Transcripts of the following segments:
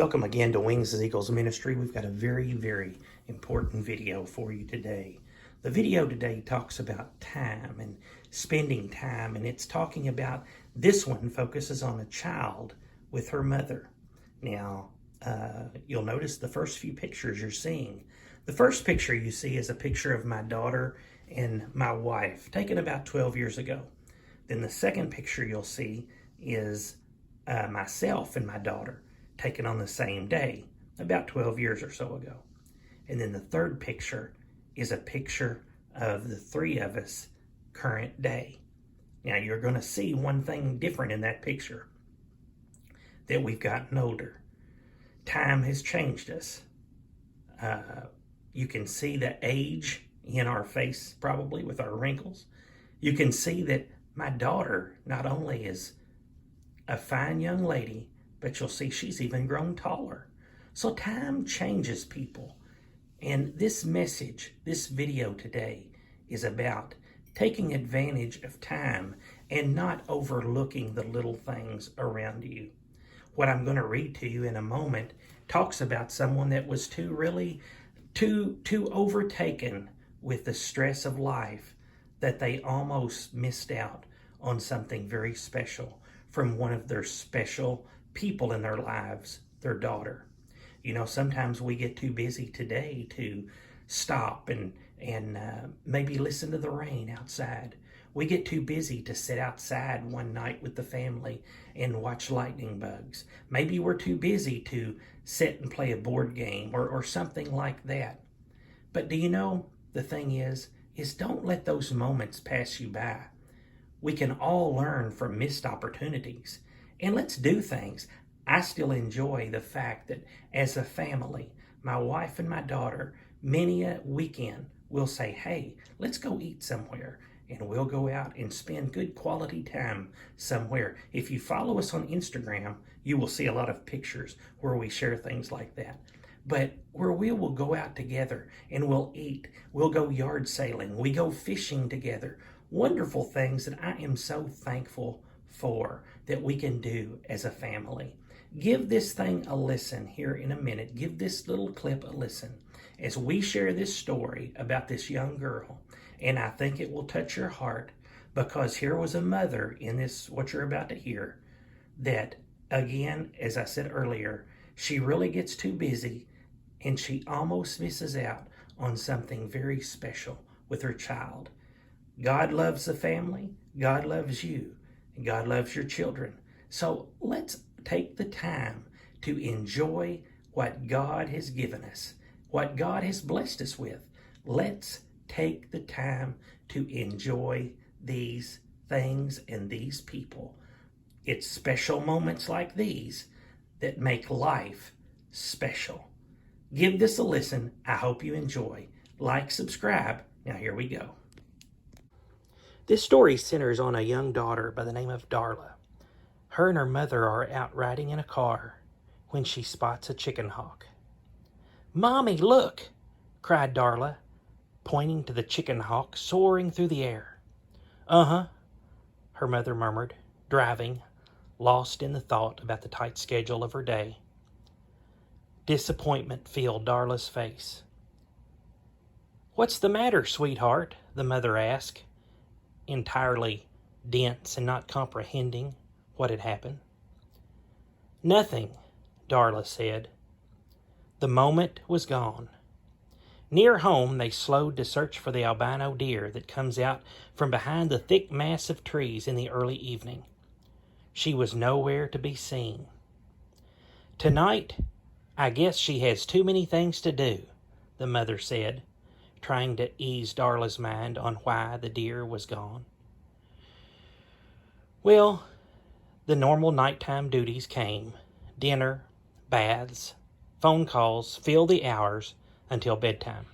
Welcome again to Wings as Eagles Ministry. We've got a very, very important video for you today. The video today talks about time and spending time, and it's talking about, this one focuses on a child with her mother. Now, you'll notice the first few pictures you're seeing. The first picture you see is a picture of my daughter and my wife, taken about 12 years ago. Then the second picture you'll see is myself and my daughter, taken on the same day, about 12 years or so ago. And then the third picture is a picture of the three of us current day. Now you're going to see one thing different in that picture, that we've gotten older. Time has changed us. You can see the age in our face, probably with our wrinkles. You can see that my daughter not only is a fine young lady, but you'll see she's even grown taller. So time changes people. And this message, this video today, is about taking advantage of time and not overlooking the little things around you. What I'm going to read to you in a moment talks about someone that was too overtaken with the stress of life that they almost missed out on something very special from one of their special people in their lives, their daughter. You know, sometimes we get too busy today to stop and maybe listen to the rain outside. We get too busy to sit outside one night with the family and watch lightning bugs. Maybe we're too busy to sit and play a board game or something like that. But do you know, the thing is don't let those moments pass you by. We can all learn from missed opportunities. And let's do things. I still enjoy the fact that as a family, my wife and my daughter, many a weekend, will say, hey, let's go eat somewhere. And we'll go out and spend good quality time somewhere. If you follow us on Instagram, you will see a lot of pictures where we share things like that. But where we will go out together and we'll eat, we'll go yard sailing, we go fishing together. Wonderful things that I am so thankful for that we can do as a family. Give this thing a listen here in a minute. Give this little clip a listen as we share this story about this young girl. And I think it will touch your heart, because here was a mother in this, what you're about to hear, that, again, as I said earlier, she really gets too busy and she almost misses out on something very special with her child. God loves the family. God loves you. And God loves your children. So let's take the time to enjoy what God has given us, what God has blessed us with. Let's take the time to enjoy these things and these people. It's special moments like these that make life special. Give this a listen. I hope you enjoy. Like, subscribe. Now here we go. This story centers on a young daughter by the name of Darla. Her and her mother are out riding in a car when she spots a chicken hawk. "Mommy, look!" cried Darla, pointing to the chicken hawk soaring through the air. "Uh-huh," her mother murmured, driving, lost in the thought about the tight schedule of her day. Disappointment filled Darla's face. "What's the matter, sweetheart?" the mother asked, entirely dense and not comprehending what had happened. "Nothing," Darla said. The moment was gone. Near home, they slowed to search for the albino deer that comes out from behind the thick mass of trees in the early evening. She was nowhere to be seen. "Tonight, I guess she has too many things to do," the mother said, trying to ease Darla's mind on why the deer was gone. Well, the normal nighttime duties came. Dinner, baths, phone calls filled the hours until bedtime.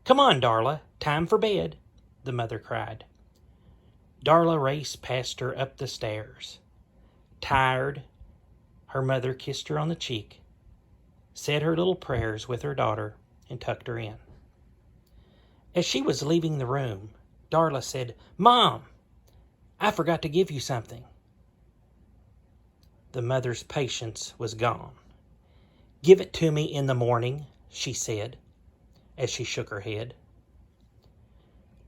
"Come on, Darla, time for bed," the mother cried. Darla raced past her up the stairs. Tired, her mother kissed her on the cheek, said her little prayers with her daughter, and tucked her in. As she was leaving the room, Darla said, "Mom, I forgot to give you something." The mother's patience was gone. "Give it to me in the morning," she said, as she shook her head.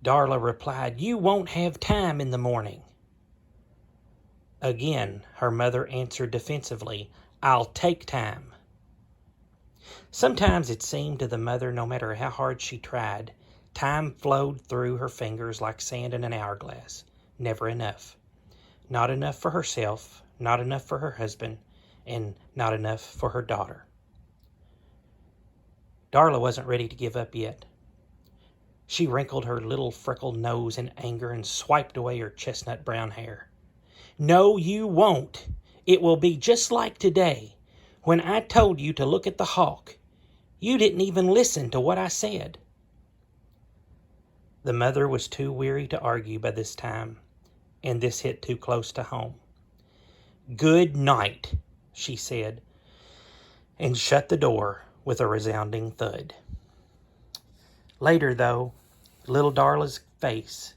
Darla replied, "You won't have time in the morning." Again, her mother answered defensively, "I'll take time." Sometimes it seemed to the mother, no matter how hard she tried, time flowed through her fingers like sand in an hourglass. Never enough. Not enough for herself, not enough for her husband, and not enough for her daughter. Darla wasn't ready to give up yet. She wrinkled her little freckled nose in anger and swiped away her chestnut brown hair. "No, you won't. It will be just like today. When I told you to look at the hawk, you didn't even listen to what I said." The mother was too weary to argue by this time, and this hit too close to home. "Good night," she said, and shut the door with a resounding thud. Later, though, little Darla's face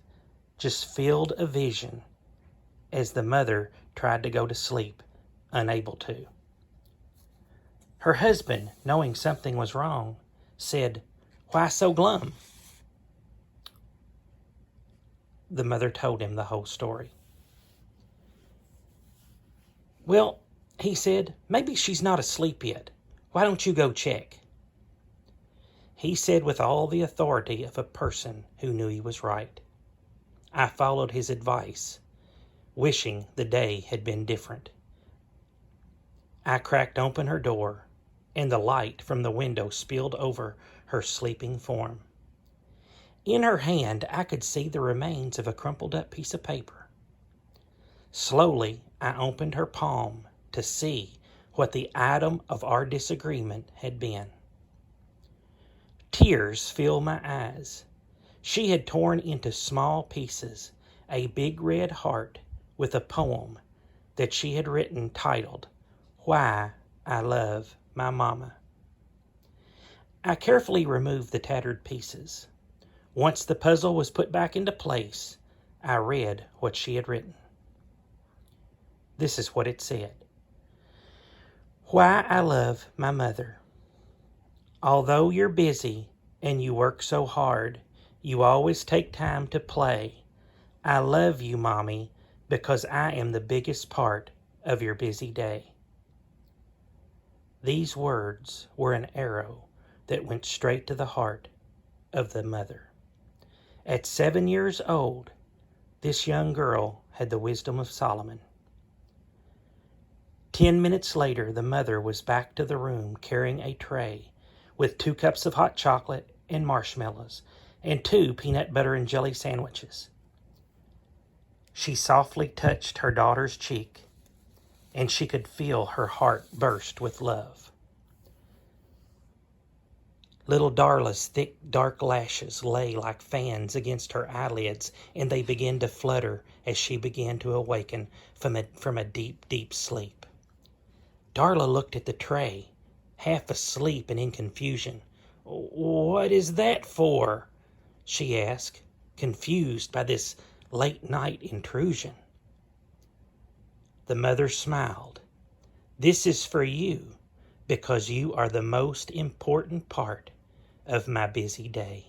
just filled a vision as the mother tried to go to sleep, unable to. Her husband, knowing something was wrong, said, "Why so glum?" The mother told him the whole story. "Well," he said, "maybe she's not asleep yet. Why don't you go check?" He said with all the authority of a person who knew he was right. I followed his advice, wishing the day had been different. I cracked open her door, and the light from the window spilled over her sleeping form. In her hand, I could see the remains of a crumpled up piece of paper. Slowly, I opened her palm to see what the item of our disagreement had been. Tears filled my eyes. She had torn into small pieces a big red heart with a poem that she had written titled, "Why I Love My Mama." I carefully removed the tattered pieces. Once the puzzle was put back into place, I read what she had written. This is what it said. "Why I love my mother. Although you're busy and you work so hard, you always take time to play. I love you, Mommy, because I am the biggest part of your busy day." These words were an arrow that went straight to the heart of the mother. At 7 years old, this young girl had the wisdom of Solomon. 10 minutes later, the mother was back to the room carrying a tray with 2 cups of hot chocolate and marshmallows and 2 peanut butter and jelly sandwiches. She softly touched her daughter's cheek, and she could feel her heart burst with love. Little Darla's thick, dark lashes lay like fans against her eyelids, and they began to flutter as she began to awaken from a deep, deep sleep. Darla looked at the tray, half asleep and in confusion. "What is that for?" she asked, confused by this late-night intrusion. The mother smiled. "This is for you, because you are the most important part of my busy day."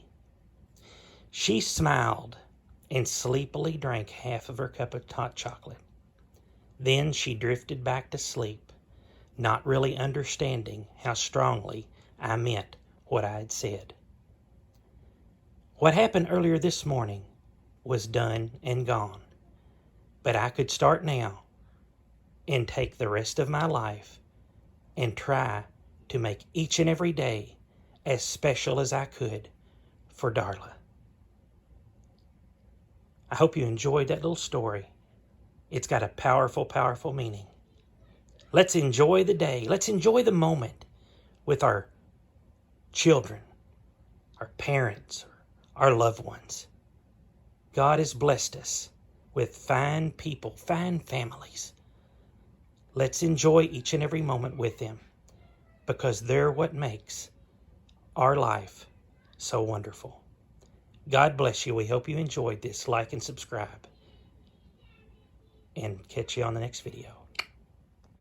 She smiled and sleepily drank half of her cup of hot chocolate. Then she drifted back to sleep, not really understanding how strongly I meant what I had said. What happened earlier this morning was done and gone, but I could start now and take the rest of my life and try to make each and every day as special as I could for Darla. I hope you enjoyed that little story. It's got a powerful, powerful meaning. Let's enjoy the day. Let's enjoy the moment with our children, our parents, our loved ones. God has blessed us with fine people, fine families. Let's enjoy each and every moment with them, because they're what makes our life so wonderful. God bless you. We hope you enjoyed this. Like and subscribe. And catch you on the next video.